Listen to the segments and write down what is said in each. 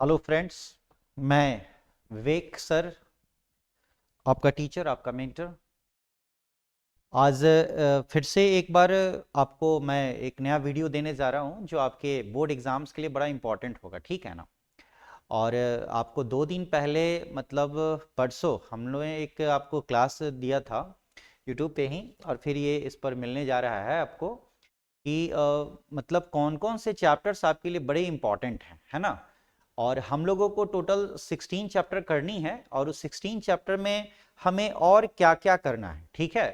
Hello friends, मैं विवेक sir, आपका teacher, आपका मेंटर। आज फिर से एक बार आपको मैं एक नया वीडियो देने जा रहा हूं जो आपके बोर्ड एग्जाम्स के लिए बड़ा इंपॉर्टेंट होगा, ठीक है ना। और आपको 2 दिन पहले मतलब परसों हम लोगों ने एक आपको क्लास दिया था यूट्यूब पे ही, और फिर ये इस पर मिलने जा रहा है आपको कि मतलब कौन कौन से चैप्टर्स आपके लिए बड़े इंपॉर्टेंट हैं, है ना। और हम लोगों को टोटल 16 चैप्टर करनी है, और उस 16 चैप्टर में हमें और क्या क्या करना है, ठीक है।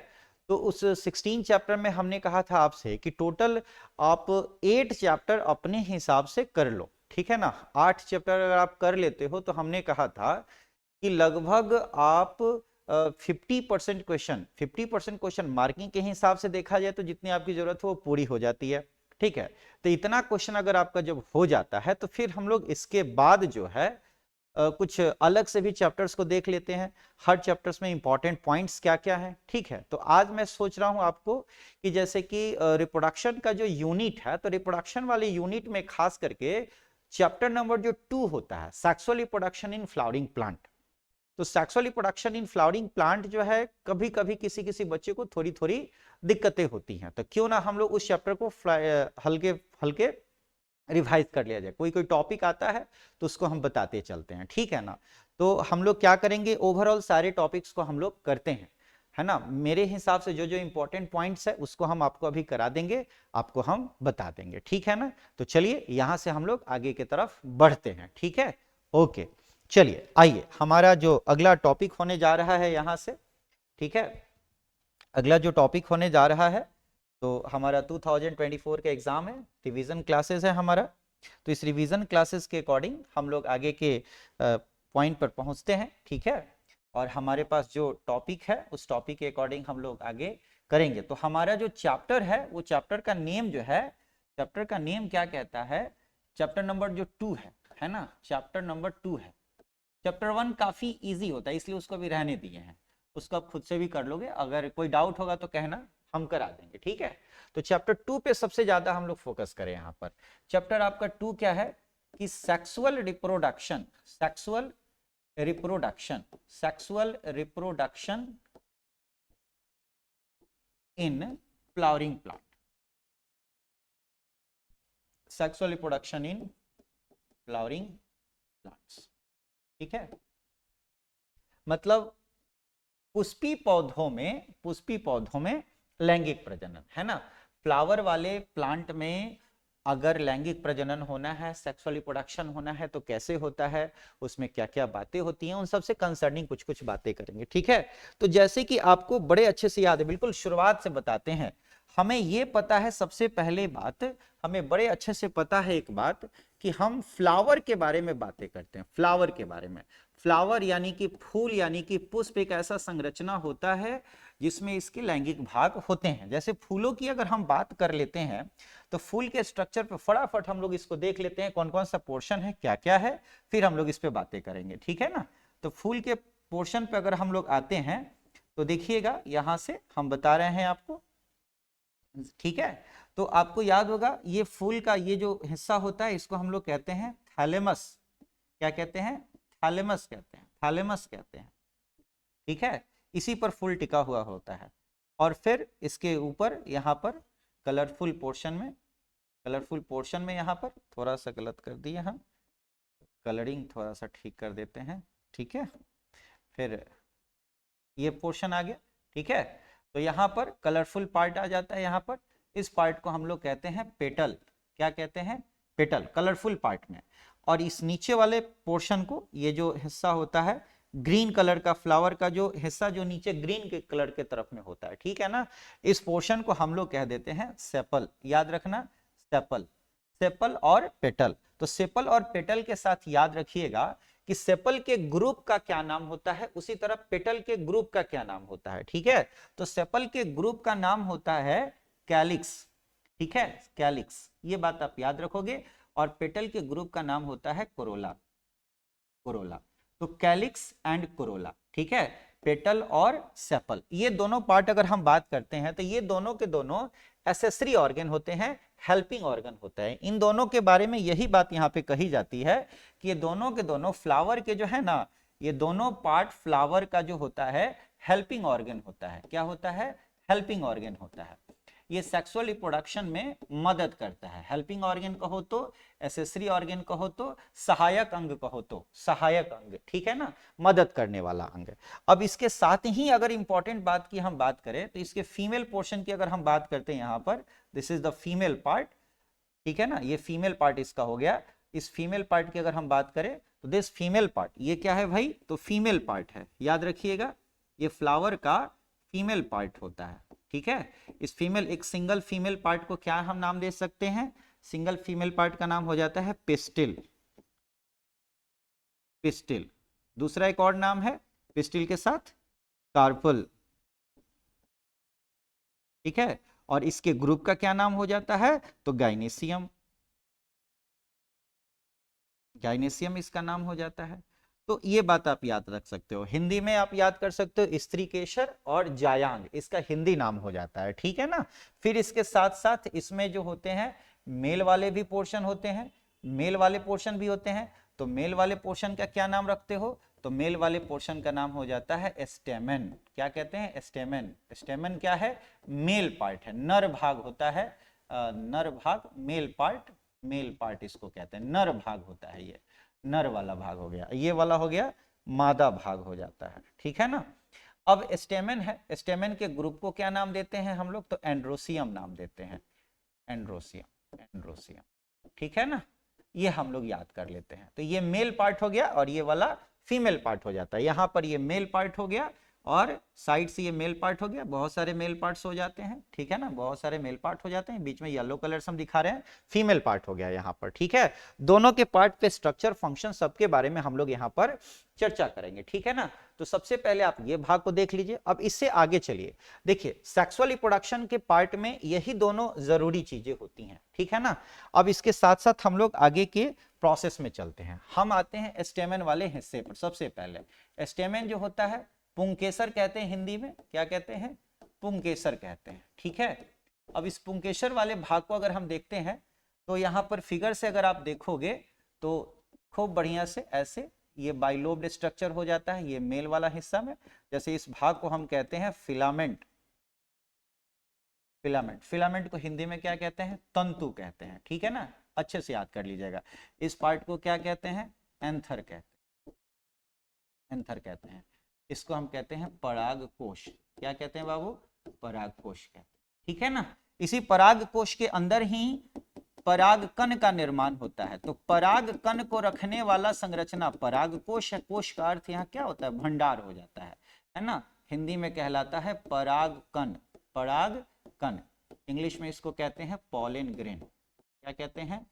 तो उस 16 चैप्टर में हमने कहा था आपसे कि टोटल आप 8 चैप्टर अपने हिसाब से कर लो, ठीक है ना। 8 चैप्टर अगर आप कर लेते हो तो हमने कहा था कि लगभग आप 50% क्वेश्चन मार्किंग के हिसाब से देखा जाए तो जितनी आपकी जरूरत हो वो पूरी हो जाती है, ठीक है। तो इतना क्वेश्चन अगर आपका जब हो जाता है तो फिर हम लोग इसके बाद जो है कुछ अलग से भी चैप्टर्स को देख लेते हैं। हर चैप्टर्स में इंपॉर्टेंट पॉइंट्स क्या क्या है, ठीक है। तो आज मैं सोच रहा हूं आपको कि जैसे कि रिप्रोडक्शन का जो यूनिट है, तो रिप्रोडक्शन वाले यूनिट में खास करके चैप्टर नंबर जो 2 होता है, sexual reproduction in flowering plant. तो sexual reproduction in flowering plant जो है कभी कभी किसी किसी बच्चे को थोड़ी थोड़ी दिक्कतें होती हैं, तो क्यों ना हम लोग उस चैप्टर को हल्के हल्के रिवाइज कर लिया जाए। कोई कोई टॉपिक आता है तो उसको हम बताते चलते हैं, ठीक है ना। तो हम लोग क्या करेंगे, ओवरऑल सारे टॉपिक्स को हम लोग करते हैं, है ना। मेरे हिसाब से जो जो इंपॉर्टेंट पॉइंट्स है उसको हम आपको अभी करा देंगे, आपको हम बता देंगे, ठीक है ना। तो चलिए यहां से हम लोग आगे की तरफ बढ़ते हैं, ठीक है। ओके, चलिए आइए, हमारा जो अगला टॉपिक होने जा रहा है यहां से, ठीक है। अगला जो टॉपिक होने जा रहा है, तो हमारा 2024 का एग्जाम है, रिवीजन क्लासेस है हमारा। तो इस रिवीजन क्लासेस के अकॉर्डिंग हम लोग आगे के पॉइंट पर पहुंचते हैं, ठीक है। और हमारे पास जो टॉपिक है उस टॉपिक के अकॉर्डिंग हम लोग आगे करेंगे। तो हमारा जो चैप्टर है वो चैप्टर का नेम जो है, चैप्टर का नेम क्या कहता है, चैप्टर नंबर जो 2 है ना, चैप्टर नंबर 2 है। चैप्टर 1 काफी इजी होता है इसलिए उसको भी रहने दिए हैं, उसको आप खुद से भी कर लोगे, अगर कोई डाउट होगा तो कहना, हम करा देंगे, ठीक है। तो चैप्टर 2 पे सबसे ज्यादा हम लोग फोकस करें यहाँ पर। चैप्टर आपका 2 क्या है कि sexual reproduction, sexual reproduction, sexual reproduction in flowering plant, sexual reproduction in flowering plants, ठीक है। मतलब पुष्पी पौधों में लैंगिक प्रजनन, है ना। फ्लावर वाले प्लांट में अगर लैंगिक प्रजनन होना है, सेक्सुअल रिप्रोडक्शन होना है तो कैसे होता है, उसमें क्या क्या बातें होती हैं, उन सबसे कंसर्निंग कुछ कुछ बातें करेंगे, ठीक है। तो जैसे कि आपको बड़े अच्छे से याद है, बिल्कुल शुरुआत से बताते हैं, हमें यह पता है सबसे पहले बात, हमें बड़े अच्छे से पता है एक बात कि हम फ्लावर के बारे में बातें करते हैं, फ्लावर के बारे में। फ्लावर यानी कि फूल यानी कि पुष्प एक ऐसा संरचना होता है जिसमें इसके लैंगिक भाग होते हैं। जैसे फूलों की अगर हम बात कर लेते हैं तो फूल के स्ट्रक्चर पे फटाफट हम लोग इसको देख लेते हैं, कौन कौन सा पोर्शन है, क्या क्या है, फिर हम लोग इस पे बातें करेंगे, ठीक है ना। तो फूल के पोर्शन पे अगर हम लोग आते हैं तो देखिएगा यहां से हम बता रहे हैं आपको, ठीक है। तो आपको याद होगा ये फूल का ये जो हिस्सा होता है इसको हम लोग कहते हैं थैलेमस। क्या कहते हैं, थैलेमस कहते हैं, थैलेमस कहते हैं, ठीक है। इसी पर फूल टिका हुआ होता है। और फिर इसके ऊपर यहाँ पर कलरफुल पोर्शन में, कलरफुल पोर्शन में यहाँ पर थोड़ा सा गलत कर दिए हम, कलरिंग थोड़ा सा ठीक कर देते हैं, ठीक है। फिर ये पोर्शन आ गया, ठीक है। तो यहाँ पर कलरफुल पार्ट आ जाता है, यहाँ पर इस पार्ट को हम लोग कहते हैं पेटल। क्या कहते हैं, पेटल, कलरफुल पार्ट में। और इस नीचे वाले पोर्शन को, ये जो हिस्सा होता है ग्रीन कलर का, फ्लावर का जो हिस्सा जो नीचे ग्रीन के कलर के तरफ में होता है, ठीक है ना, इस पोर्शन को हम लोग कह देते हैं सेपल। याद रखना, सेपल, सेपल और पेटल। तो सेपल और पेटल के साथ याद रखिएगा कि सेपल के ग्रुप का क्या नाम होता है, उसी तरह पेटल के ग्रुप का क्या नाम होता है, ठीक है। तो सेपल के ग्रुप का नाम होता है कैलिक्स, ठीक है, कैलिक्स, ये बात आप याद रखोगे। और पेटल के ग्रुप का नाम होता है कोरोला, कोरोला। तो कैलिक्स एंड कोरोला, ठीक है, पेटल और सेपल, ये दोनों पार्ट अगर हम बात करते हैं तो ये दोनों के दोनों एसेसरी ऑर्गन होते हैं हेल्पिंग ऑर्गन होता है। इन दोनों के बारे में यही बात यहाँ पे कही जाती है कि ये दोनों के दोनों फ्लावर के जो है ना, ये दोनों पार्ट फ्लावर का जो होता है हेल्पिंग ऑर्गन होता है। क्या होता है? हेल्पिंग ऑर्गन होता है। ये सेक्सुअल रिप्रोडक्शन में मदद करता है। हेल्पिंग ऑर्गन कहो तो, एसेसरी ऑर्गन कहो तो, सहायक अंग कहो तो, सहायक अंग, ठीक है ना, मदद करने वाला अंग। अब इसके साथ ही अगर इंपॉर्टेंट बात की हम बात करें तो इसके फीमेल पोर्शन की अगर हम बात करते हैं यहाँ पर, this is the female part, ठीक है ना, ये फीमेल पार्ट इसका हो गया। इस फीमेल पार्ट की अगर हम बात करें तो दिस फीमेल पार्ट, ये क्या है भाई? तो फीमेल पार्ट है, याद रखिएगा, ये फ्लावर का फीमेल पार्ट होता है, ठीक है। इस फीमेल, एक सिंगल फीमेल पार्ट को क्या हम नाम दे सकते हैं? सिंगल फीमेल पार्ट का नाम हो जाता है पिस्टिल, पिस्टिल। दूसरा एक और नाम है पिस्टिल के साथ कार्पल, ठीक है। और इसके ग्रुप का क्या नाम हो जाता है? तो गाइनेसियम, गाइनेसियम इसका नाम हो जाता है। तो ये बात आप याद रख सकते हो। हिंदी में आप याद कर सकते हो स्त्रीकेसर और जायांग, इसका हिंदी नाम हो जाता है, ठीक है ना। फिर इसके साथ साथ इसमें जो होते हैं मेल वाले भी पोर्शन होते हैं, मेल वाले पोर्शन भी होते हैं। तो मेल वाले पोर्शन का क्या नाम रखते हो? तो मेल वाले पोर्शन का नाम हो जाता है स्टेमन। क्या कहते हैं? स्टेमन। स्टेमन क्या है? मेल पार्ट है, नर भाग होता है, नर भाग, मेल पार्ट, मेल पार्ट इसको कहते हैं, नर भाग होता है, ये नर वाला भाग हो गया, ये वाला हो गया मादा भाग हो जाता है, ठीक है ना। अब स्टेमन है, स्टेमन के ग्रुप को क्या नाम देते हैं हम लोग? तो एंड्रोसियम नाम देते हैं, एंड्रोसियम, एंड्रोसियम, ठीक है ना। ये हम लोग याद कर लेते हैं। तो ये मेल पार्ट हो गया और ये वाला फीमेल पार्ट हो जाता है। यहां पर ये मेल पार्ट हो गया और साइड से ये मेल पार्ट हो गया। बहुत सारे मेल पार्ट्स हो जाते हैं, ठीक है ना, बहुत सारे मेल पार्ट हो जाते हैं। बीच में येलो कलर से हम दिखा रहे हैं, फीमेल पार्ट हो गया यहाँ पर, ठीक है। दोनों के पार्ट पे स्ट्रक्चर, फंक्शन, सबके बारे में हम लोग यहाँ पर चर्चा करेंगे, ठीक है ना। तो सबसे पहले आप ये भाग को देख लीजिए। अब इससे आगे चलिए, देखिए सेक्सुअल रिप्रोडक्शन के पार्ट में यही दोनों जरूरी चीजें होती हैं, ठीक है ना। अब इसके साथ साथ हम लोग आगे के प्रोसेस में चलते हैं। हम आते हैं स्टेमन वाले हिस्से पर। सबसे पहले स्टेमन जो होता है पुंकेसर कहते हैं, हिंदी में क्या कहते हैं? पुंकेसर कहते हैं, ठीक है। अब इस पुंकेसर वाले भाग को अगर हम देखते हैं तो यहाँ पर फिगर से अगर आप देखोगे तो खूब बढ़िया से ऐसे ये बाइलोब्ड स्ट्रक्चर हो जाता है, ये मेल वाला हिस्सा में। जैसे इस भाग को हम कहते हैं फिलामेंट, फिलामेंट, फिलामेंट को हिंदी में क्या कहते हैं? तंतु कहते हैं, ठीक है ना, अच्छे से याद कर लीजिएगा। इस पार्ट को क्या कहते हैं? एंथर कहते हैं, एंथर कहते हैं। इसको हम कहते हैं पराग कोश। क्या कहते हैं बाबू? पराग कोश कहते हैं, ठीक है ना। इसी पराग कोश के अंदर ही पराग कण का निर्माण होता है। तो पराग कण को रखने वाला संरचना पराग कोश है। कोश का अर्थ यहाँ क्या होता है? भंडार हो जाता है ना। हिंदी में कहलाता है पराग कण, पराग कण। इंग्लिश में इसको कहते हैं पॉलन ग्रेन। क्या कहते हैं?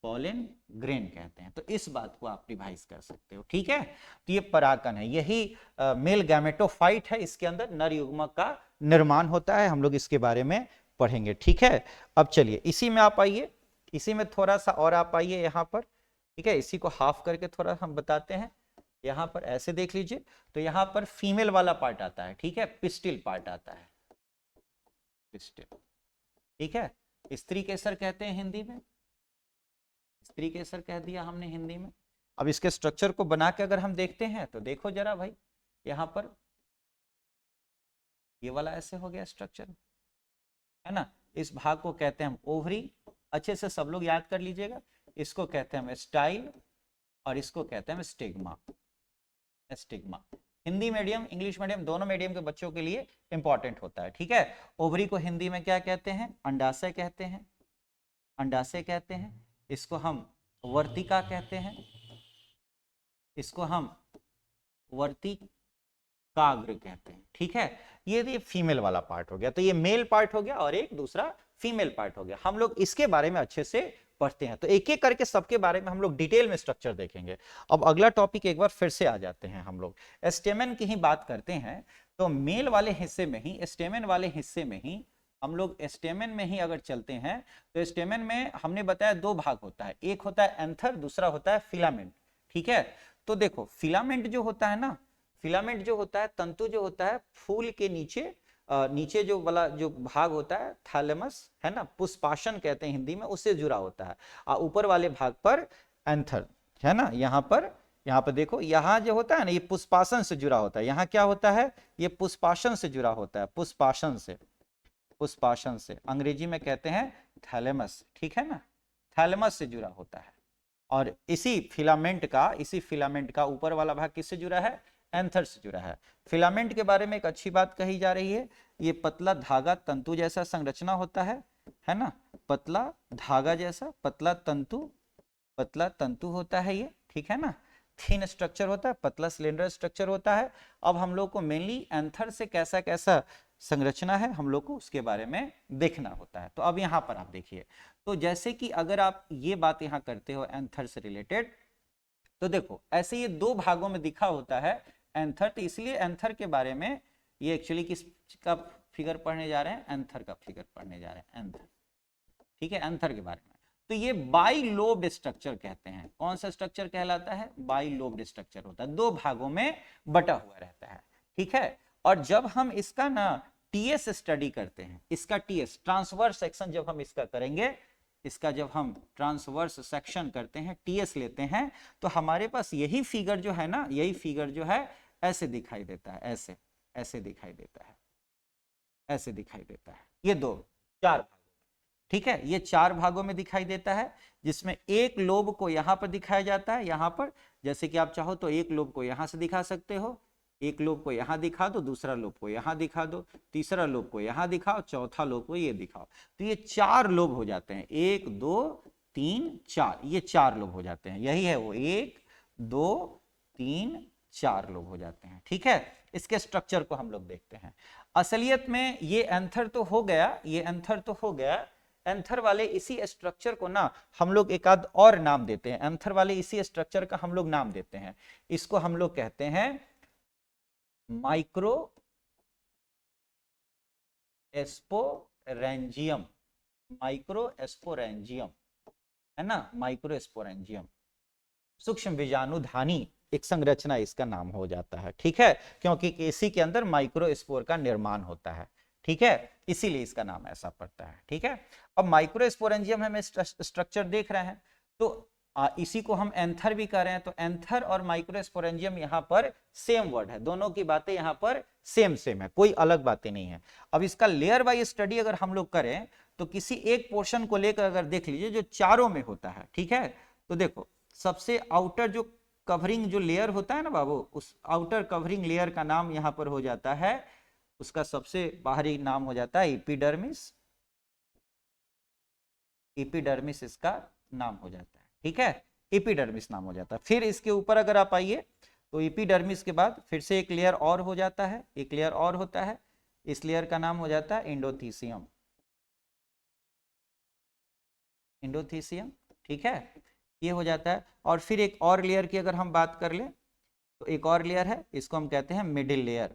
पॉलन ग्रेन कहते हैं। तो इस बात को आप रिवाइज कर सकते हो, ठीक है। तो ये परागकण है, यही मेल गैमेटोफाइट है, इसके अंदर नर युग्मक का निर्माण होता है। हम लोग इसके बारे में पढ़ेंगे, ठीक है। अब चलिए इसी में आप आइए, इसी में थोड़ा सा और आप आइए यहाँ पर, ठीक है। इसी को हाफ करके थोड़ा हम बताते हैं। यहाँ पर ऐसे देख लीजिए, तो यहाँ पर फीमेल वाला पार्ट आता है, ठीक है, पिस्टिल पार्ट आता है, पिस्टिल, ठीक है। स्त्री केसर कहते हैं हिंदी में, स्त्री केसर कह दिया हमने हिंदी में। अब इसके स्ट्रक्चर को बना के अगर हम देखते हैं तो देखो जरा भाई, यहां पर ये वाला ऐसे हो गया स्ट्रक्चर, है ना। इस भाग को कहते हैं हम ओवरी, अच्छे से सब लोग याद कर लीजिएगा। इसको कहते हैं हम स्टाइल और इसको कहते हैं stigma, stigma. Hindi medium, English medium, दोनों मीडियम के बच्चों के लिए इंपॉर्टेंट होता है, ठीक है। ओवरी को हिंदी में क्या कहते हैं? अंडाशय कहते हैं, अंडाशय कहते हैं। इसको हम वर्तिका कहते हैं, इसको हम वर्तिकाग्र कहते हैं, ठीक है। ये फीमेल वाला पार्ट हो गया। तो ये मेल पार्ट हो गया और एक दूसरा फीमेल पार्ट हो गया। हम लोग इसके बारे में अच्छे से पढ़ते हैं। तो एक एक करके सबके बारे में हम लोग डिटेल में स्ट्रक्चर देखेंगे। अब अगला टॉपिक एक बार फिर से आ जाते हैं, हम लोग स्टेमन की ही बात करते हैं। तो मेल वाले हिस्से में ही, स्टेमन वाले हिस्से में ही हम लोग स्टेमन में ही अगर चलते हैं तो स्टेमन में हमने बताया दो भाग होता है, एक होता है एंथर, दूसरा होता है फिलामेंट, ठीक है। तो देखो फिलामेंट जो होता है ना, फिलामेंट जो होता है, तंतु जो होता है, फूल के नीचे नीचे जो वाला जो भाग होता है थैलेमस है ना, पुष्पाशन कहते हैं हिंदी में, उससे जुड़ा होता है। ऊपर वाले भाग पर एंथर है ना, यहाँ पर देखो, यहाँ जो होता है ना, ये पुष्पासन से जुड़ा होता है। यहाँ क्या होता है, ये पुष्पाशन से जुड़ा होता है, पुष्पाशन से अंग्रेजी में कहते हैं थैलेमस, ठीक है ना, थैलेमस से जुड़ा होता है। और इसी फिलामेंट का ऊपर वाला भाग किससे जुड़ा है, एंथर से जुड़ा है। फिलामेंट के बारे में एक अच्छी बात कही जा रही है, ये पतला धागा तंतु जैसा संरचना होता है ना, पतला धागा जैसा, पतला तंतु होता है ये, ठीक है ना, थिन स्ट्रक्चर होता है, पतला सिलेंडर स्ट्रक्चर होता है। अब हम लोग को मेनली एंथर से कैसा कैसा संरचना है हम लोग को उसके बारे में देखना होता है। तो अब यहाँ पर आप देखिए, तो जैसे कि अगर आप ये बात यहाँ करते हो एंथर से रिलेटेड, तो देखो ऐसे ये दो भागों में दिखा होता है एंथर, तो इसलिए एंथर के बारे में ये एक्चुअली किसका फिगर पढ़ने जा रहे हैं, एंथर का फिगर पढ़ने जा रहे हैं, एंथर, ठीक है, एंथर के बारे में। तो ये बाइलोब्ड स्ट्रक्चर कहते हैं। कौन सा स्ट्रक्चर कहलाता है, बाइलोब्ड स्ट्रक्चर होता है, दो भागों में बटा हुआ रहता है, ठीक है। और जब हम इसका ना टीएस स्टडी करते हैं, इसका टीएस ट्रांसवर्स सेक्शन जब हम इसका करेंगे, इसका जब हम ट्रांसवर्स सेक्शन करते हैं, टीएस लेते हैं, तो हमारे पास यही फिगर जो है ना, यही फिगर जो है ऐसे दिखाई देता है, ऐसे दिखाई देता है, ऐसे दिखाई देता है। ये दो चार भाग, ठीक है, ये चार भागों में दिखाई देता है, जिसमें एक लोब को यहां पर दिखाया जाता है, यहां पर, जैसे कि आप चाहो तो एक लोब को यहां से दिखा सकते हो, एक लोब को यहां दिखा दो, दूसरा लोब को यहां दिखा दो, तीसरा लोब को यहां दिखाओ, चौथा लोब को ये दिखाओ। तो ये चार लोब हो जाते हैं, 1 2 3 4, ये चार लोब हो जाते हैं, यही है वो 1 2 3 4 लोब हो जाते हैं, ठीक है। इसके स्ट्रक्चर को हम लोग देखते हैं। असलियत में ये एंथर तो हो गया, ये एंथर तो हो गया। एंथर वाले इसी स्ट्रक्चर को ना हम लोग एक आध और नाम देते हैं, एंथर वाले इसी स्ट्रक्चर का हम लोग नाम देते हैं, इसको हम लोग कहते हैं माइक्रो एस्पोरेंजियम, माइक्रो एस्पोरेंजियम है ना, माइक्रो एस्पोरेंजियम, सूक्ष्म बीजाणुधानी एक संरचना इसका नाम हो जाता है, ठीक है, क्योंकि इसी के अंदर माइक्रो स्पोर का निर्माण होता है, ठीक है, इसीलिए इसका नाम ऐसा पड़ता है, ठीक है। अब माइक्रो स्पोरेंजियम हम स्ट्रक्चर देख रहे हैं, तो इसी को हम एंथर भी कर रहे हैं, तो एंथर और माइक्रो स्पोरेंजियम यहाँ पर सेम वर्ड है, दोनों की बातें यहाँ पर सेम है, कोई अलग बातें नहीं है। अब इसका लेयर वाइज स्टडी अगर हम लोग करें, तो किसी एक पोर्शन को लेकर अगर देख लीजिए जो चारों में होता है, ठीक है, तो देखो सबसे आउटर जो कवरिंग जो लेयर होता है ना बाबू, उस आउटर कवरिंग लेयर का नाम यहाँ पर हो जाता है, उसका सबसे बाहरी नाम हो जाता है एपिडर्मिस, एपिडर्मिस इसका नाम हो जाता है, ठीक है, एपिडर्मिस नाम हो जाता है। फिर इसके ऊपर अगर आप आइए, तो एपिडर्मिस के बाद फिर से एक लेयर और हो जाता है, एक लेयर और होता है, इस लेयर का नाम हो जाता है एंडोथीसियम, एंडोथीसियम, ठीक है, ये हो जाता है। और फिर एक और लेयर की अगर हम बात कर ले, तो एक और लेयर है, इसको हम कहते हैं मिडिल लेयर,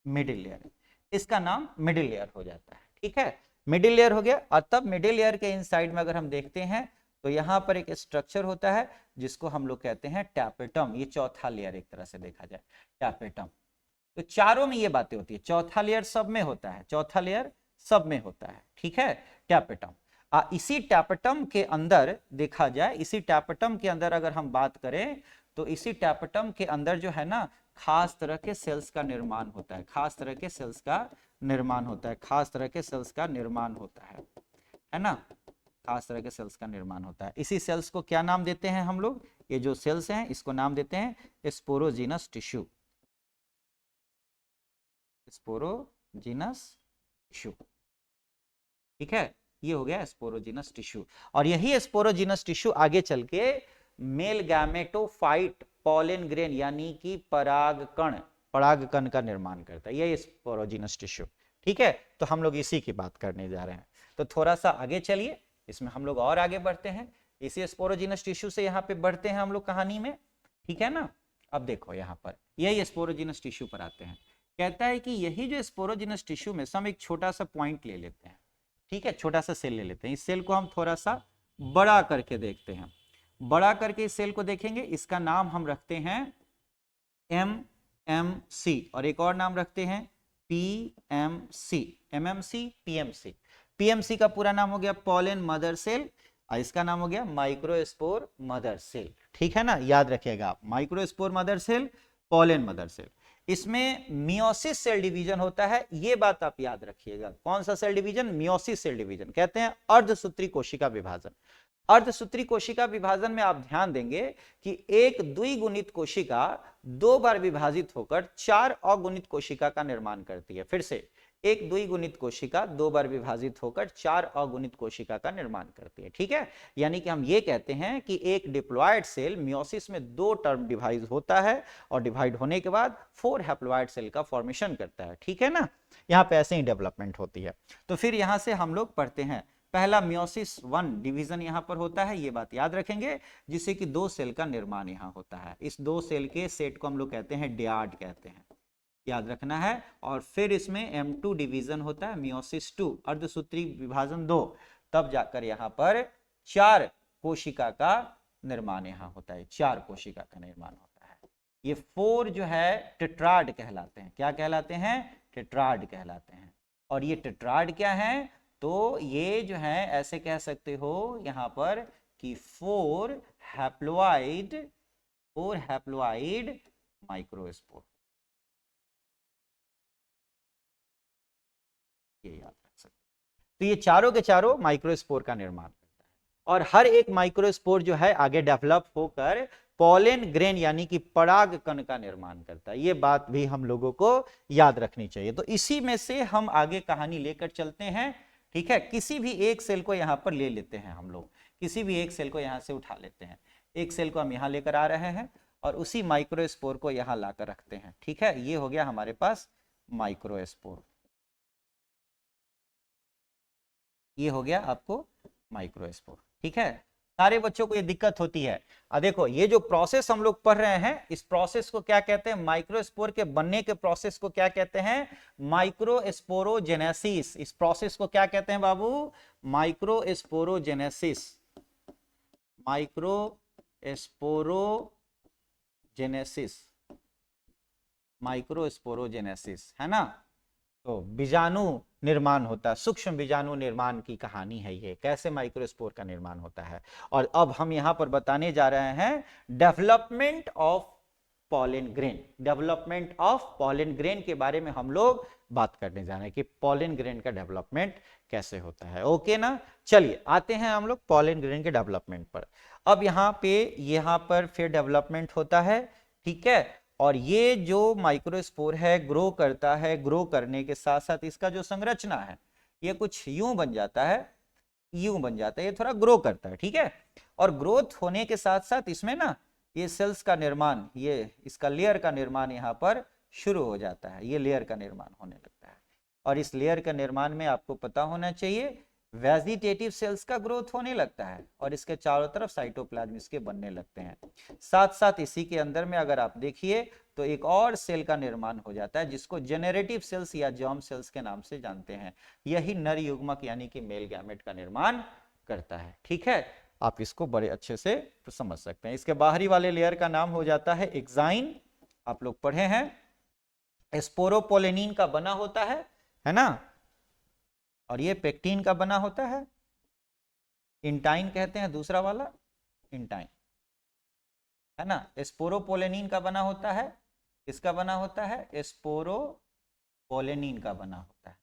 मिडिल लेयर, इसका नाम मिडिल लेयर हो जाता है, ठीक है, मिडिल लेयर हो गया। और तब मिडिल लेयर के इनसाइड में अगर हम देखते हैं, तो यहाँ पर एक स्ट्रक्चर होता है जिसको हम लोग कहते हैं टैपेटम, ये चौथा लेयर एक तरह से देखा जाए, टैपेटम। तो चारों में ये बातें होती है, चौथा लेयर सब में होता है, चौथा लेयर सब में होता है, ठीक है, टैपेटम। इसी टैपेटम के अंदर देखा जाए, इसी टैपेटम के अंदर अगर हम बात करें, तो इसी टैपेटम के अंदर जो है ना खास तरह के सेल्स का निर्माण होता है, खास तरह के सेल्स का निर्माण होता है, खास तरह के सेल्स का निर्माण होता है ना, खास तरह के सेल्स का निर्माण होता है। इसी सेल्स को क्या नाम देते हैं हम लोग, ये जो सेल्स हैं इसको नाम देते हैं स्पोरोजिनस टिश्यू, स्पोरोजिनस टिश्यू, ठीक है, ये हो गया स्पोरोजिनस टिश्यू। और यही स्पोरोजिनस टिश्यू आगे चल के मेल गैमेटोफाइट पॉलन ग्रेन यानी कि परागकण का निर्माण करता है, ये स्पोरोजिनस टिश्यू, ठीक है। तो हम लोग इसी की बात करने जा रहे हैं, तो थोड़ा सा आगे चलिए, इसमें हम लोग और आगे बढ़ते हैं, इसी स्पोरोजिनस टिश्यू से यहाँ पे बढ़ते हैं हम लोग कहानी में, ठीक है ना। अब देखो यहाँ पर यही स्पोरोजिनस टिश्यू पर आते हैं, कहता है कि यही जो स्पोरोजिनस टिश्यू में हम एक छोटा सा पॉइंट ले लेते हैं, ठीक है, छोटा सा सेल ले लेते हैं, इस सेल को हम थोड़ा सा बड़ा करके देखते हैं, बड़ा करके इस सेल को देखेंगे, इसका नाम हम रखते हैं पीएमसी, और एक और नाम रखते हैं पीएमसी, एमएमसी, पीएमसी। पीएमसी का पूरा नाम हो गया पोलन मदर सेल, और इसका नाम हो गया माइक्रोस्पोर मदर सेल। ठीक है ना, याद रखिएगा आप, microspore mother cell, pollen mother cell. इसमें मियोसिस सेल डिवीजन होता है, ये बात आप याद रखिएगा। कौन सा cell division? Meiosis cell division, कहते हैं अर्धसूत्री कोशिका विभाजन। अर्धसूत्री कोशिका विभाजन में आप ध्यान देंगे कि एक द्विगुणित कोशिका 2 बार विभाजित होकर 4 अगुणित कोशिका का निर्माण करती है। फिर से, एक द्विगुणित कोशिका 2 बार विभाजित होकर 4 अगुणित कोशिका का निर्माण करती है। ठीक है, यानी कि हम ये कहते हैं कि एक डिप्लॉयड सेल मियोसिस में 2 टर्म डिवाइड होता है, और डिवाइड होने के बाद 4 हैप्लॉयड सेल का फॉर्मेशन करता है। ठीक है ना, यहाँ पे ऐसे ही डेवलपमेंट होती है। तो फिर यहां से हम लोग पढ़ते हैं, पहला मियोसिस 1 डिवीजन यहां पर होता है, ये बात याद रखेंगे, जिससे कि 2 सेल का निर्माण यहां होता है। इस 2 सेल के सेट को हम लोग कहते हैं डियाड कहते हैं, याद रखना है। और फिर इसमें M2 डिवीजन होता है, मियोसिस 2, अर्धसूत्री विभाजन 2, तब जाकर यहां पर 4 कोशिका का निर्माण यहां होता है, 4 कोशिका का निर्माण होता है। ये 4 जो है टेट्राड कहलाते हैं। क्या कहलाते हैं? टेट्राड कहलाते हैं। और ये टेट्राड क्या है? तो ये जो है ऐसे कह सकते हो यहां पर कि 4 हैप्लॉइड माइक्रोस्पोर, ये याद रख सकते। तो ये चारों के चारों माइक्रोस्पोर का निर्माण करता है, और हर एक माइक्रोस्पोर जो है आगे डेवलप होकर पोलन ग्रेन यानी कि पराग कण का निर्माण करता है। ये बात भी हम लोगों को याद रखनी चाहिए। तो इसी में से हम आगे कहानी लेकर चलते हैं। ठीक है, किसी भी एक सेल को यहां पर ले लेते हैं हम लोग, किसी भी एक सेल को यहां से उठा लेते हैं। एक सेल को हम यहां लेकर आ रहे हैं और उसी माइक्रोस्पोर को यहां लाकर रखते हैं। ठीक है, ये हो गया हमारे पास माइक्रोस्पोर, ये हो गया आपको माइक्रोस्पोर। ठीक है, सारे बच्चों को ये दिक्कत होती है। देखो, ये जो प्रोसेस हम लोग पढ़ रहे हैं, इस प्रोसेस को क्या कहते हैं? माइक्रोस्पोर के बनने के प्रोसेस को क्या कहते हैं? माइक्रोस्पोरोजेनेसिस। इस प्रोसेस को क्या कहते हैं बाबू? माइक्रोस्पोरोजेनेसिस, माइक्रोस्पोरोजेनेसिस, माइक्रोस्पोरोजेनेसिस, है ना। तो बीजाणु निर्माण होता है, सूक्ष्म बीजाणु निर्माण की कहानी है ये, कैसे माइक्रोस्पोर का निर्माण होता है। और अब हम यहां पर बताने जा रहे हैं development of pollen grain, development of pollen grain के बारे में हम लोग बात करने जा रहे हैं कि पोलन ग्रेन का डेवलपमेंट कैसे होता है। ओके ना, चलिए आते हैं हम लोग पोलन ग्रेन के डेवलपमेंट पर। अब यहां पर फिर डेवलपमेंट होता है। ठीक है, और ये जो माइक्रोस्पोर है ग्रो करता है, ग्रो करने के साथ साथ इसका जो संरचना है ये कुछ यूं बन जाता है, यूं बन जाता है, ये थोड़ा ग्रो करता है। ठीक है, और ग्रोथ होने के साथ साथ इसमें ना ये सेल्स का निर्माण, ये इसका लेयर का निर्माण यहाँ पर शुरू हो जाता है, ये लेयर का निर्माण होने लगता है। और इस लेयर का निर्माण में आपको पता होना चाहिए वेजिटेटिव सेल्स का ग्रोथ होने लगता है, और इसके चारों तरफ साइटोप्लाज्म इसके बनने लगते हैं। साथ साथ इसी के अंदर में अगर आप देखिए तो एक और सेल का निर्माण हो जाता है, जिसको जेनरेटिव सेल्स या जर्म सेल्स के नाम से जानते हैं। यही नर युग्मक यानी कि मेल गैमेट का निर्माण करता है। ठीक है, आप इसको बड़े अच्छे से समझ सकते हैं। इसके बाहरी वाले लेयर का नाम हो जाता है एक्साइन, आप लोग पढ़े हैं। स्पोरोपोलेनिन का बना होता है ना, और ये पेक्टिन का बना होता है, इंटाइन कहते हैं दूसरा वाला, इंटाइन, है ना। स्पोरोपोलेनिन का बना होता है, इसका बना होता है स्पोरोपोलेनिन का बना होता है।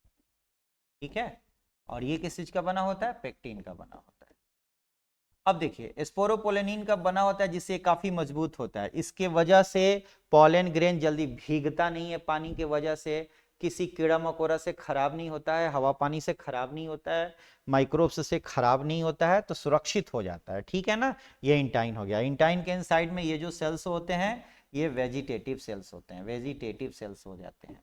ठीक है, और ये किस चीज का बना होता है? पेक्टिन का बना होता है। अब देखिए, स्पोरोपोलेनिन का बना होता है जिससे काफी मजबूत होता है, इसके वजह से पोलन ग्रेन जल्दी भीगता नहीं है, पानी के वजह से किसी कीड़ा मकोड़ा से खराब नहीं होता है, हवा पानी से खराब नहीं होता है, माइक्रोब्स से खराब नहीं होता है, तो सुरक्षित हो जाता है। ठीक है ना, ये इंटाइन हो गया। इंटाइन के इनसाइड में ये जो सेल्स होते हैं ये वेजिटेटिव सेल्स होते हैं, वेजिटेटिव सेल्स हो जाते हैं,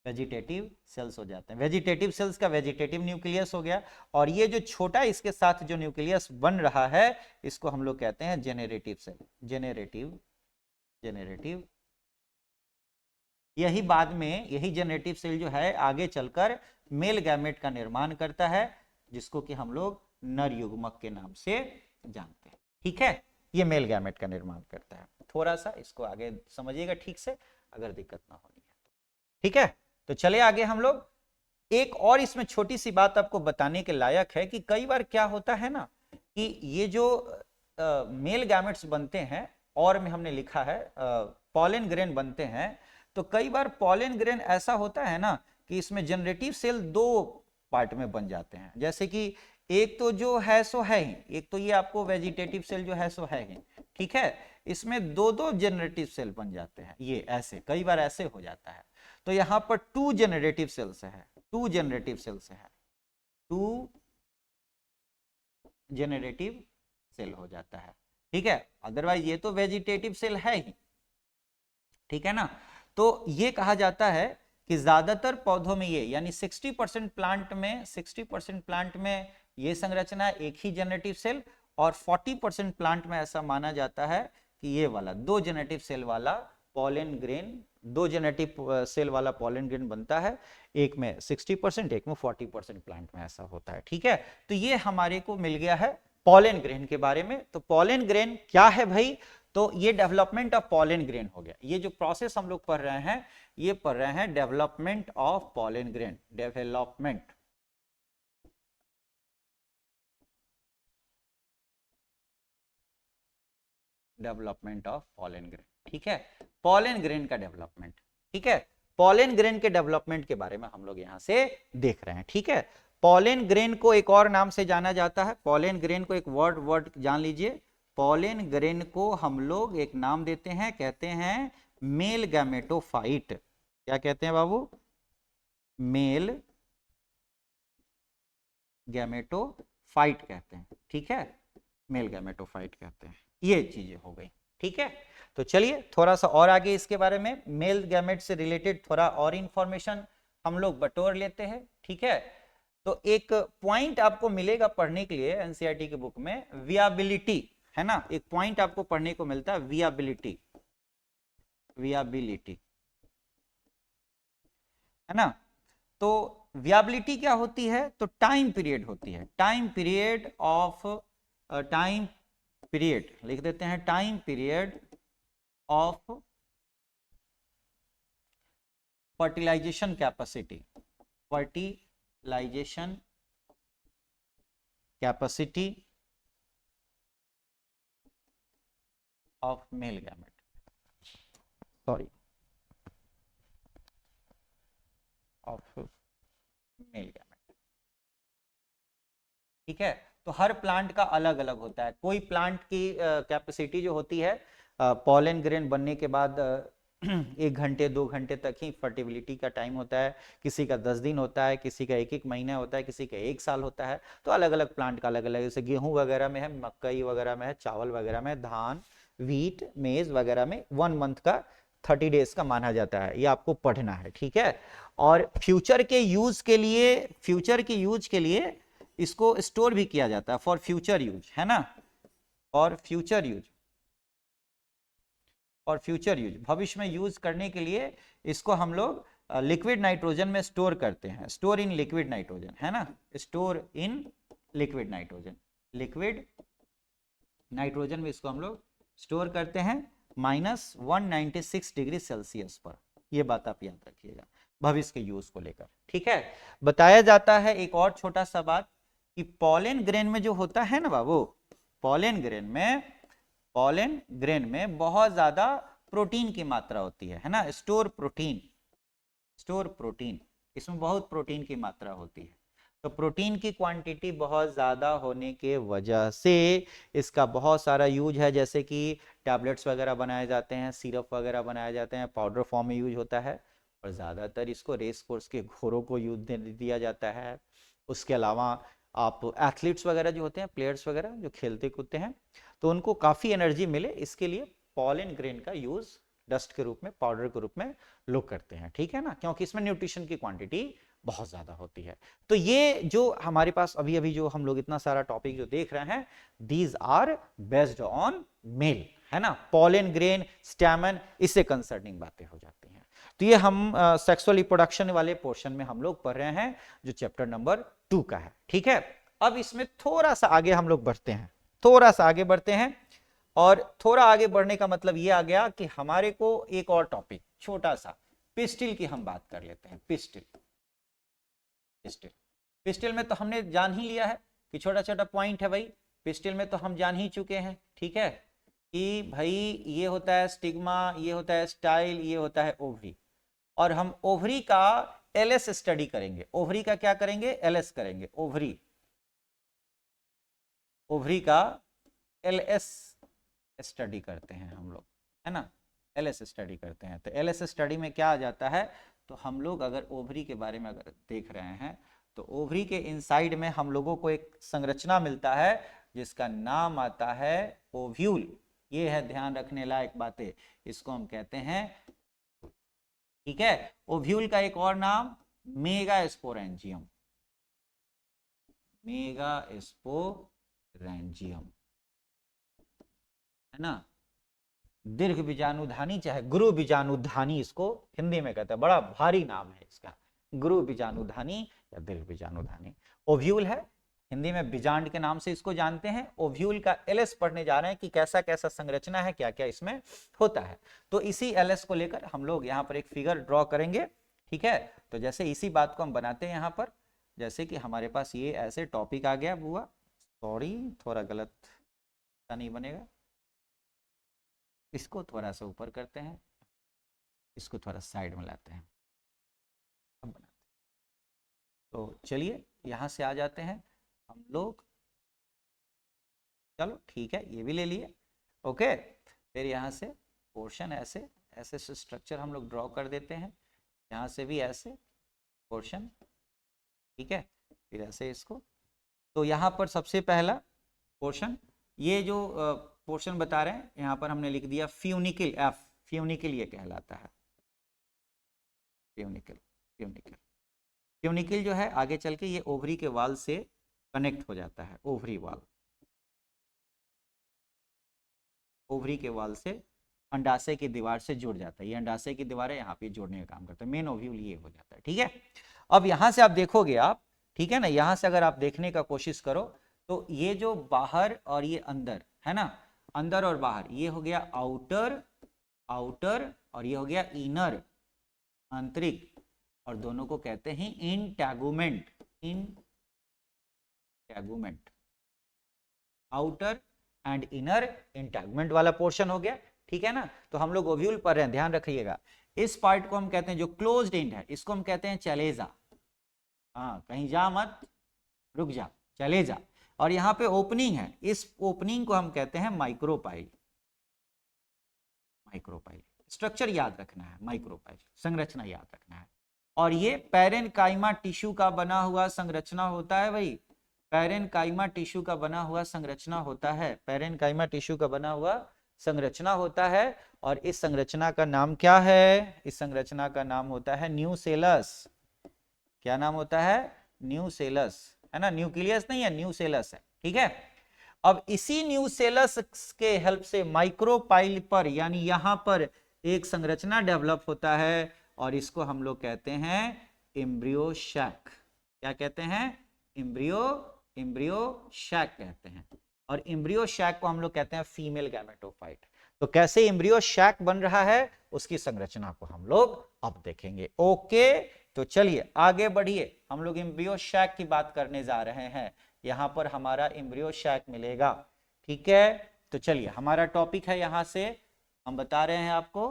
वेजिटेटिव सेल्स हो जाते हैं। वेजिटेटिव सेल्स का वेजिटेटिव न्यूक्लियस हो गया, और ये जो छोटा इसके साथ जो न्यूक्लियस बन रहा है इसको हम लोग कहते हैं जेनरेटिव सेल, जेनरेटिव यही बाद में यही जेनरेटिव सेल जो है आगे चलकर मेल गैमेट का निर्माण करता है, जिसको कि हम लोग नर युग्मक के नाम से जानते हैं। ठीक है, ये मेल गैमेट का निर्माण करता है। थोड़ा सा इसको आगे समझिएगा ठीक से, अगर दिक्कत ना होनी है तो। ठीक है, तो चले आगे हम लोग। एक और इसमें छोटी सी बात आपको बताने के लायक है कि कई बार क्या होता है ना कि ये जो मेल गैमेट्स बनते हैं, और में हमने लिखा है पॉलन ग्रेन बनते हैं, तो कई बार पॉलन ग्रेन ऐसा होता है ना कि इसमें जनरेटिव सेल दो पार्ट में बन जाते हैं। जैसे कि एक तो जो है सो है ही, एक तो ये आपको वेजिटेटिव सेल जो है सो है ही, ठीक है, इसमें दो दो जनरेटिव सेल बन जाते हैं, ये ऐसे कई बार ऐसे हो जाता है। तो यहां पर टू जनरेटिव सेल्स है, टू जनरेटिव सेल्स है, टू जनरेटिव सेल हो जाता है, ठीक है। अदरवाइज ये तो वेजिटेटिव सेल है ही, ठीक है ना। तो ये कहा जाता है कि ज्यादातर पौधों में ये, यानी 60% प्लांट में, 60% प्लांट में ये संरचना है, एक ही जनरेटिव सेल, और 40% प्लांट में ऐसा माना जाता है कि ये वाला दो जेनेटिव सेल वाला पॉलन ग्रेन, दो जेनेटिव सेल वाला पॉलन ग्रेन बनता है, एक में 60%, एक में 40% प्लांट में ऐसा होता है, ठीक है। तो ये हमारे को मिल गया है पॉलन ग्रेन के बारे में। तो पॉलन ग्रेन क्या है भाई, तो ये डेवलपमेंट ऑफ पॉलन ग्रेन हो गया। ये जो प्रोसेस हम लोग पढ़ रहे हैं, ये पढ़ रहे हैं development of pollen grain, development development of pollen grain, ठीक है, पॉलन ग्रेन का डेवलपमेंट, ठीक है। पॉलन ग्रेन के डेवलपमेंट के बारे में हम लोग यहां से देख रहे हैं, ठीक है। पॉलन ग्रेन को एक और नाम से जाना जाता है, पॉलन ग्रेन को एक वर्ड जान लीजिए, पॉलन ग्रेन को हम लोग एक नाम देते हैं, कहते हैं मेल गैमेटोफाइट। क्या कहते हैं बाबू, मेल गैमेटोफाइट कहते हैं, ठीक है, मेल गैमेटोफाइट कहते हैं। ये चीजें हो गई, ठीक है। तो चलिए थोड़ा सा और आगे इसके बारे में, मेल गैमेट से रिलेटेड थोड़ा और इंफॉर्मेशन हम लोग बटोर लेते हैं, ठीक है। तो एक पॉइंट आपको मिलेगा पढ़ने के लिए एनसीईआरटी की बुक में, वियाबिलिटी, है ना, एक पॉइंट आपको पढ़ने को मिलता है, वियाबिलिटी, वियाबिलिटी, है ना। तो वियाबिलिटी क्या होती है, तो टाइम पीरियड होती है, time period of, time period लिख देते हैं, time period of fertilization capacity, fertilization capacity of male gamete, sorry of male gamete, ठीक है। तो हर प्लांट का अलग अलग होता है, कोई प्लांट की कैपेसिटी जो होती है पॉलन ग्रेन बनने के बाद 1 घंटे 2 घंटे तक ही फर्टिलिटी का टाइम होता है, किसी का 10 दिन होता है, किसी का 1-1 महीना होता है, किसी का 1 साल होता है। तो अलग अलग प्लांट का अलग अलग, जैसे गेहूं वगैरह में है, मकई वगैरह में है, चावल वगैरह में, धान, व्हीट, मेज वगैरह में 1 मंथ का 30 डेज का माना जाता है, ये आपको पढ़ना है, ठीक है। और फ्यूचर के यूज के लिए, फ्यूचर के यूज के लिए इसको स्टोर भी किया जाता है, फॉर फ्यूचर यूज, है ना, और फ्यूचर यूज, और फ्यूचर यूज, भविष्य में यूज करने के लिए इसको हम लोग लिक्विड नाइट्रोजन में स्टोर करते हैं, स्टोर इन लिक्विड नाइट्रोजन, है ना, store in liquid nitrogen, liquid nitrogen में इसको हम लोग स्टोर करते हैं -196 डिग्री सेल्सियस पर, ये बात आप याद रखिएगा भविष्य के यूज को लेकर, ठीक है। बताया जाता है एक और छोटा सा बात कि पॉलन ग्रेन में जो होता है ना बाबू, पॉलन ग्रेन में, पॉलन ग्रेन में बहुत ज्यादा प्रोटीन की मात्रा होती है ना, स्टोर प्रोटीन, स्टोर प्रोटीन, इसमें बहुत प्रोटीन की मात्रा होती है। तो प्रोटीन की क्वांटिटी बहुत ज्यादा होने के वजह से इसका बहुत सारा यूज है, जैसे कि टैबलेट्स वगैरह बनाए जाते हैं, सिरप वगैरह बनाए जाते हैं, पाउडर फॉर्म में यूज होता है, और ज्यादातर इसको रेस कोर्स के घोड़ों को यूज दिया जाता है। उसके अलावा आप एथलीट्स वगैरह जो होते हैं, प्लेयर्स वगैरह जो खेलते कूदते हैं, तो उनको काफी एनर्जी मिले, इसके लिए पॉलन ग्रेन का यूज डस्ट के रूप में, पाउडर के रूप में लोग करते हैं, ठीक है ना, क्योंकि इसमें न्यूट्रिशन की क्वांटिटी बहुत ज्यादा होती है। तो ये जो हमारे पास अभी अभी जो हम लोग इतना सारा टॉपिक जो देख रहे हैं, these are based on male, है ना, पॉलन ग्रेन, स्टैमन, इससे कंसर्निंग बातें हो जाती हैं। तो ये हम सेक्सुअल रिप्रोडक्शन वाले पोर्शन में हम लोग पढ़ रहे हैं, जो चैप्टर नंबर 2 का है, ठीक है। अब इसमें थोड़ा सा आगे हम लोग बढ़ते हैं, थोड़ा सा आगे बढ़ते हैं, और थोड़ा आगे बढ़ने का मतलब ये आ गया कि हमारे को एक और टॉपिक छोटा सा पिस्टिल की हम बात कर लेते हैं। पिस्टिल, पिस्टिल, पिस्टिल में तो हमने जान ही लिया है कि छोटा छोटा पॉइंट है भाई। पिस्टिल में तो हम जान ही चुके हैं, ठीक है, कि भाई ये होता है स्टिग्मा, ये होता है स्टाइल, ये होता है ओवरी। और हम ओवरी का एलएस स्टडी करेंगे। ओवरी का क्या करेंगे? एलएस करेंगे। ओवरी, ओवरी का एलएस स्टडी करते हैं हम लोग, है ना, एलएस स्टडी करते हैं। तो एलएस स्टडी में क्या आ जाता है, तो हम लोग अगर ओवरी के बारे में अगर देख रहे हैं तो ओवरी के इनसाइड में हम लोगों को एक संरचना मिलता है जिसका नाम आता है ओव्यूल। ये है ध्यान रखने लायक बातें, इसको हम कहते हैं, ठीक है। ओव्यूल का एक और नाम मेगास्पोरेंजियम, मेगास्पोरेंजियम, है ना। दीर्घ बीजाणुधानी चाहे गुरु बीजाणुधानी इसको हिंदी में कहते हैं, बड़ा भारी नाम है इसका, गुरु बीजाणुधानी या दीर्घ बीजाणुधानी। ओव्यूल है, हिंदी में बीजांड के नाम से इसको जानते हैं। ओव्यूल का एलएस पढ़ने जा रहे हैं कि कैसा कैसा संरचना है, क्या क्या इसमें होता है। तो इसी एलएस को लेकर हम लोग यहाँ पर एक फिगर ड्रॉ करेंगे, ठीक है। तो जैसे इसी बात को हम बनाते हैं यहाँ पर, जैसे कि हमारे पास ये ऐसे टॉपिक आ गया बुआ, सॉरी थोड़ा गलत नहीं बनेगा, इसको थोड़ा सा ऊपर करते हैं, इसको थोड़ा साइड में लाते हैं, अब बनाते हैं। तो चलिए यहां से आ जाते हैं हम लोग, चलो ठीक है, ये भी ले लिए, ओके। फिर यहाँ से पोर्शन ऐसे ऐसे स्ट्रक्चर हम लोग ड्रॉ कर देते हैं, यहाँ से भी ऐसे पोर्शन, ठीक है, फिर ऐसे इसको। तो यहाँ पर सबसे पहला पोर्शन, ये जो पोर्शन बता रहे हैं यहाँ पर हमने लिख दिया फ्यूनिकल, एफ, फ्यूनिकल ये कहलाता है, फ्यूनिकल, फ्यूनिकल, फ्यूनिकल जो है आगे चल के ये ओवरी के वाल से कनेक्ट हो जाता है, ओवरी वाल, ओवरी के वाल से अंडाशय की दीवार से जुड़ जाता है। ये अंडाशय की दीवार है, यहाँ पे जोड़ने का काम करता है, मेन ओव्यूल ये हो जाता है, ठीक है। अब यहाँ से आप देखोगे आप, ठीक है ना, यहाँ से अगर आप देखने का कोशिश करो तो ये जो बाहर और ये अंदर है ना, अंदर और बाहर, ये हो गया आउटर, आउटर, और ये हो गया इनर, आंतरिक, और दोनों को कहते हैं इंटैगुमेंट, इंटैगुमेंट, आउटर एंड इनर इंटैगुमेंट वाला पोर्शन हो गया, ठीक है ना। तो हम लोग ओव्यूल पर हैं, ध्यान रखिएगा। इस पार्ट को हम कहते हैं जो क्लोज्ड एंड है, इसको हम कहते हैं चले जा, हाँ कहीं जा मत, रुक जा, चले जा। और यहाँ पे ओपनिंग है, इस ओपनिंग को हम कहते हैं माइक्रोपाइल, माइक्रोपाइल, स्ट्रक्चर याद रखना है, माइक्रोपाइल संरचना याद रखना है। और ये पैरेनकाइमा टिश्यू का बना हुआ संरचना होता है भाई, पैरेनकाइमा टिश्यू का बना हुआ संरचना होता है, पैरेनकाइमा टिश्यू का बना हुआ संरचना होता है। और इस संरचना का नाम क्या है? इस संरचना का नाम होता है न्यूसेलस। क्या नाम होता है? न्यूसेलस, है ना, न्यूक्लियस नहीं है, न्यूसेलस है, ठीक है। अब इसी न्यूसेलस के हेल्प से माइक्रोपाइल पर, यानी यहां पर एक संरचना डेवलप होता है और इसको हम लोग कहते हैं एम्ब्रियो शैक। क्या कहते हैं? एम्ब्रियो शैक कहते हैं। और एम्ब्रियो शैक को हम लोग कहते हैं फीमेल गैमेटोफाइट। तो कैसे एम्ब्रियो शैक बन रहा है उसकी संरचना को हम लोग अब देखेंगे, ओके। तो चलिए आगे बढ़िए, हम लोग एम्ब्रियो शैक की बात करने जा रहे हैं। यहां पर हमारा एम्ब्रियो शैक मिलेगा, ठीक है। तो चलिए हमारा टॉपिक है, यहां से हम बता रहे हैं आपको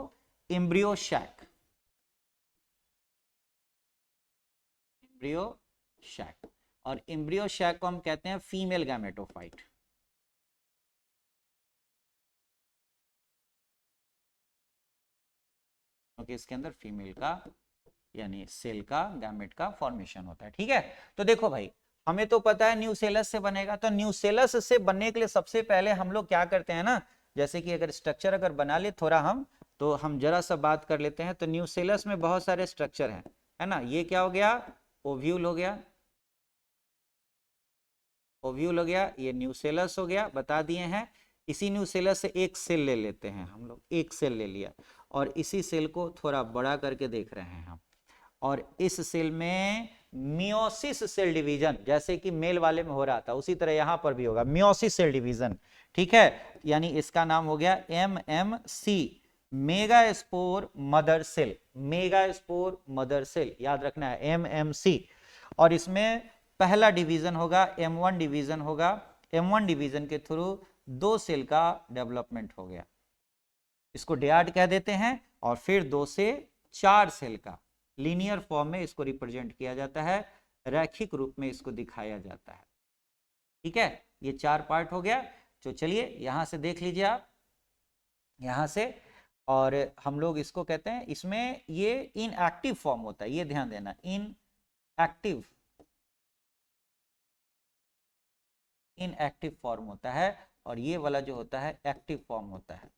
एम्ब्रियो शैक, एम्ब्रियो शैक। और एम्ब्रियो शैक को हम कहते हैं फीमेल गैमेटोफाइट। क्योंकि इसके अंदर फीमेल का यानी सेल का गैमेट का फॉर्मेशन होता है, ठीक है। तो देखो भाई, हमें तो पता है न्यूसेलस से बनेगा, तो न्यूसेलस से बनने के लिए सबसे पहले हम लोग क्या करते हैं ना, जैसे कि अगर स्ट्रक्चर अगर बना ले थोड़ा हम, तो हम जरा सा बात कर लेते हैं। तो न्यूसेलस में बहुत सारे स्ट्रक्चर हैं, है ना। ये क्या हो गया? ओव्यूल हो गया, ओव्यूल हो गया, ये न्यूसेलस हो गया, बता दिए हैं। इसी न्यूसेलस से एक सेल ले लेते हैं हम लोग, एक सेल ले लिया और इसी सेल को थोड़ा बड़ा करके देख रहे हैं हम। और इस सेल में मियोसिस सेल डिवीजन, जैसे कि मेल वाले में हो रहा था उसी तरह यहां पर भी होगा मियोसिस सेल डिवीजन, ठीक है। यानी इसका नाम हो गया MMC, megaspore mother cell, megaspore mother cell याद रखना है, एमएमसी। और इसमें पहला डिवीजन होगा M1 डिवीजन होगा, M1 डिवीजन के थ्रू 2 सेल का डेवलपमेंट हो गया, इसको डियाड कह देते हैं। और फिर 2 से 4 सेल का लीनियर फॉर्म में इसको रिप्रेजेंट किया जाता है, रैखिक रूप में इसको दिखाया जाता है। ठीक है, ये 4 पार्ट हो गया। तो चलिए यहां से देख लीजिए आप, यहां से, और हम लोग इसको कहते हैं, इसमें ये इनएक्टिव फॉर्म होता है, ये ध्यान देना, इनएक्टिव फॉर्म होता है, और ये वाला जो होता है एक्टिव फॉर्म होता है।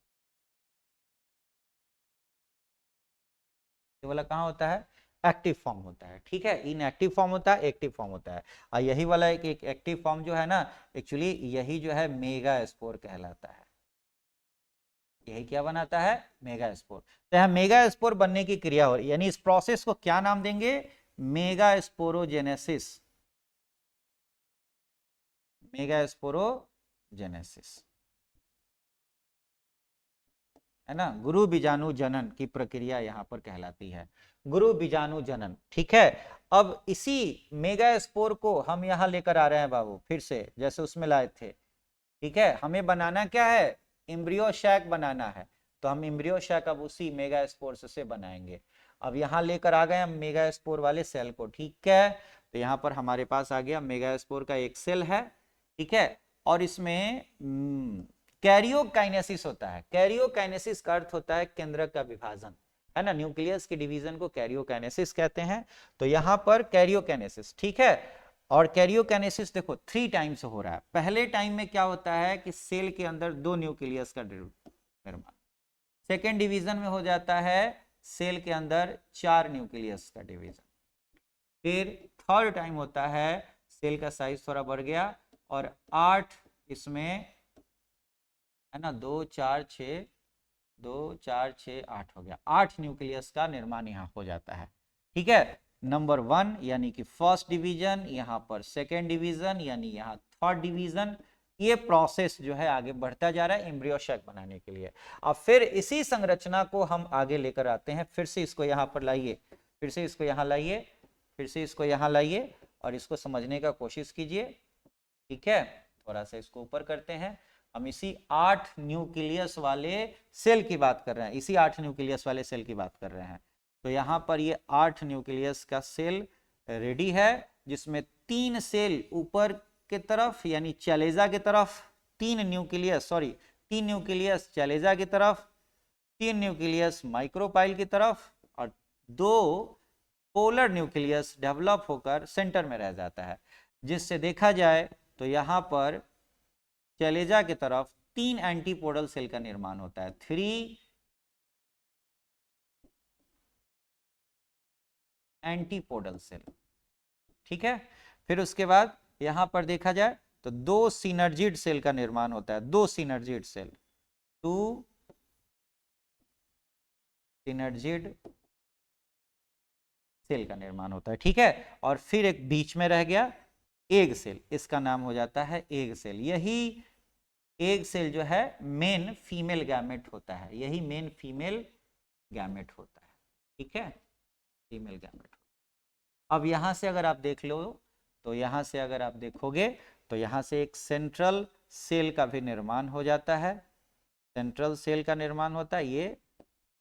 ये वाला कहाँ होता है, एक्टिव फॉर्म होता है। ठीक है, इनएक्टिव फॉर्म होता है, एक्टिव फॉर्म होता है। और यही वाला एक एक्टिव फॉर्म जो है ना, एक्चुअली यही जो है मेगा स्पोर कहलाता है। यही क्या बनाता है, मेगा स्पोर। तो यहाँ मेगा स्पोर बनने की क्रिया हो रही है, यानी इस प्रोसेस को क्या नाम देंगे, मेगा स्पोरोजेनेसिस, मेगा स्पोरोजेनेसिस, है ना। गुरु बीजाणु जनन की प्रक्रिया यहां पर कहलाती है, गुरु बीजाणु जनन। ठीक है, अब इसी मेगा स्पोर को हम यहां लेकर आ रहे हैं बाबू, फिर से जैसे उसमें लाए थे। ठीक है, हमें बनाना क्या है, एम्ब्रियो शैक बनाना है, तो हम एम्ब्रियो शैक अब उसी मेगा स्पोर से बनाएंगे। अब यहां लेकर आ गए हम मेगा स्पोर वाले सेल को। ठीक है, तो यहां पर हमारे पास आ गया मेगा स्पोर का एक सेल है। ठीक है, और इसमें कैरियोकाइनेसिस होता है। कैरियोकाइनेसिस का अर्थ होता है केंद्रक का विभाजन, है ना, न्यूक्लियस के डिवीजन को कैरियोकाइनेसिस कहते हैं। तो यहां पर कैरियोकाइनेसिस, ठीक है, और कैरियोकाइनेसिस देखो 3 टाइम्स हो रहा है। पहले टाइम में क्या होता है कि सेल के अंदर 2 न्यूक्लियस का निर्माण, सेकेंड डिवीजन में हो जाता है सेल के अंदर 4 न्यूक्लियस का डिवीजन, फिर थर्ड टाइम होता है सेल का साइज थोड़ा बढ़ गया और 8 इसमें, है ना, 2 4 6, 2 4 6 8 हो गया, 8 न्यूक्लियस का निर्माण यहाँ हो जाता है। ठीक है, नंबर 1 यानी कि फर्स्ट डिवीजन, यहाँ पर सेकेंड डिवीजन, यानी यहाँ थर्ड डिवीजन। ये प्रोसेस जो है आगे बढ़ता जा रहा है एम्ब्रियो शैक बनाने के लिए। अब फिर इसी संरचना को हम आगे लेकर आते हैं, फिर से इसको यहाँ पर लाइए, फिर से इसको यहाँ लाइए, फिर से इसको यहाँ लाइए, और इसको समझने का कोशिश कीजिए। ठीक है, थोड़ा सा इसको ऊपर करते हैं। हम इसी 8 न्यूक्लियस वाले सेल की बात कर रहे हैं, इसी 8 न्यूक्लियस वाले सेल की बात कर रहे हैं। तो यहां पर ये 8 न्यूक्लियस का सेल रेडी है, जिसमें 3 सेल ऊपर के तरफ यानी चैलेजा की तरफ, 3 न्यूक्लियस चैलेजा की तरफ, 3 न्यूक्लियस माइक्रोपाइल की तरफ, और 2 पोलर न्यूक्लियस डेवलप होकर सेंटर में रह जाता है। जिससे देखा जाए तो यहां पर चैलेजा की तरफ 3 एंटीपोडल सेल का निर्माण होता है, 3 एंटीपोडल सेल। ठीक है, फिर उसके बाद यहां पर देखा जाए तो 2 सिनर्जिड सेल का निर्माण होता है, 2 सिनर्जिड सेल, 2 सिनर्जिड सेल का निर्माण होता है। ठीक है, और फिर एक बीच में रह गया एग सेल, इसका नाम हो जाता है एग सेल। यही एग सेल जो है मेन फीमेल गैमेट होता है, यही मेन फीमेल गैमेट होता है। ठीक है, फीमेल गैमेट। अब यहां से अगर आप देख लो, तो यहां से अगर आप देखोगे तो यहां से एक सेंट्रल सेल का भी निर्माण हो जाता है, सेंट्रल सेल का निर्माण होता है, ये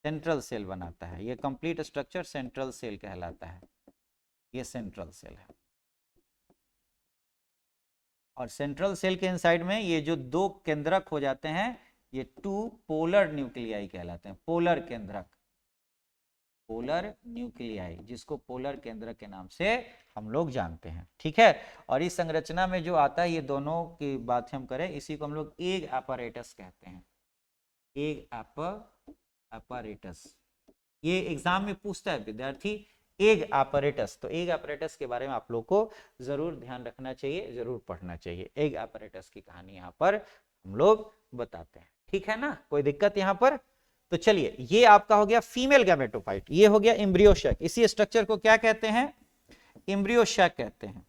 सेंट्रल सेल बनाता है, ये कंप्लीट स्ट्रक्चर सेंट्रल सेल कहलाता है, ये सेंट्रल सेल है। और सेंट्रल सेल के इनसाइड में ये जो 2 केंद्रक हो जाते हैं, ये 2 पोलर न्यूक्लियाई कहलाते हैं, पोलर केंद्रक, पोलर न्यूक्लियाई, जिसको पोलर केंद्रक के नाम से हम लोग जानते हैं। ठीक है, और इस संरचना में जो आता है, ये दोनों की बात हम करें, इसी को हम लोग एग apparatus कहते हैं, एग apparatus। ये एग्जाम में पूछता है विद्यार्थी, एग apparatus, तो एग apparatus के बारे में आप लोग को जरूर ध्यान रखना चाहिए, जरूर पढ़ना चाहिए। एग apparatus की कहानी यहाँ पर हम लोग बताते हैं। ठीक है ना, कोई दिक्कत यहाँ पर? तो चलिए, ये आपका हो गया फीमेल गैमेटोफाइट, ये हो गया एम्ब्रियो शैक। इसी स्ट्रक्चर को क्या कहते हैं, एम्ब्रियो शैक कहते हैं।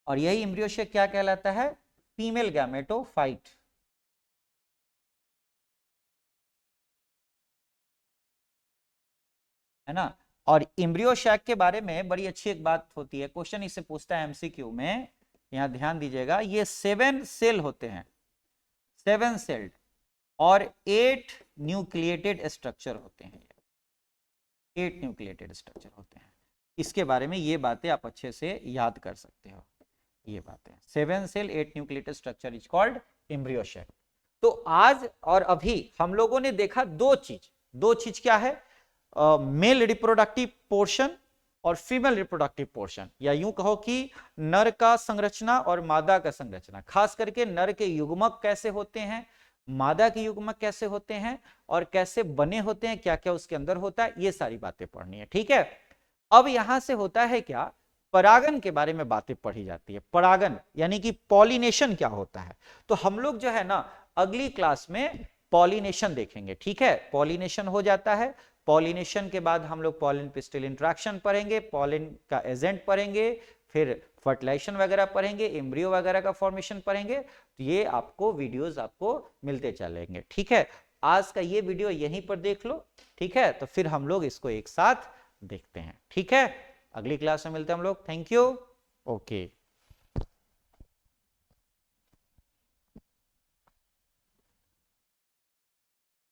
और यही एम्ब्रियो शैक क्या कहलाता है, फीमेल गैमेटोफाइट। है ना। और एम्ब्रियो शैक के बारे में बड़ी अच्छी एक बात होती है, क्वेश्चन इसे पूछता है एमसीक्यू में, यहां ध्यान दीजिएगा, ये 7 सेल होते हैं, 7 सेल्ड, और 8 न्यूक्लिएटेड स्ट्रक्चर होते हैं, 8 न्यूक्लिएटेड स्ट्रक्चर होते हैं। इसके बारे में ये बातें आप अच्छे से याद कर सकते हो, ये बातें 7 cell 8 nucleated structure is called embryo sac. तो आज और अभी हम लोगों ने देखा दो चीज क्या है, मेल रिप्रोडक्टिव पोर्शन और फीमेल रिप्रोडक्टिव पोर्शन, या यूं कहो कि नर का संरचना और मादा का संरचना, खास करके नर के युग्मक कैसे होते हैं, मादा के युग्मक कैसे होते हैं और कैसे बने होते हैं, क्या क्या उसके अंदर होता है, ये सारी बातें पढ़नी है, ठीक है। अब यहां से होता है क्या, परागन के बारे में बातें पढ़ी जाती है, परागन यानी कि पॉलिनेशन क्या होता है। तो हम लोग जो है ना अगली क्लास में पॉलिनेशन देखेंगे, ठीक है। पॉलिनेशन हो जाता है, पॉलिनेशन के बाद हम लोग पॉलिन पिस्टिल इंटरेक्शन पढ़ेंगे, पॉलिन का एजेंट पढ़ेंगे, फिर फर्टिलाइजेशन वगैरह पढ़ेंगे, एम्ब्रियो वगैरह का फॉर्मेशन पढ़ेंगे। तो ये आपको वीडियोस आपको मिलते चलेंगे, ठीक है। आज का ये वीडियो यहीं पर देख लो, ठीक है, तो फिर हम लोग इसको एक साथ देखते हैं, ठीक है। अगली क्लास में मिलते हैं हम लोग, थैंक यू, ओके।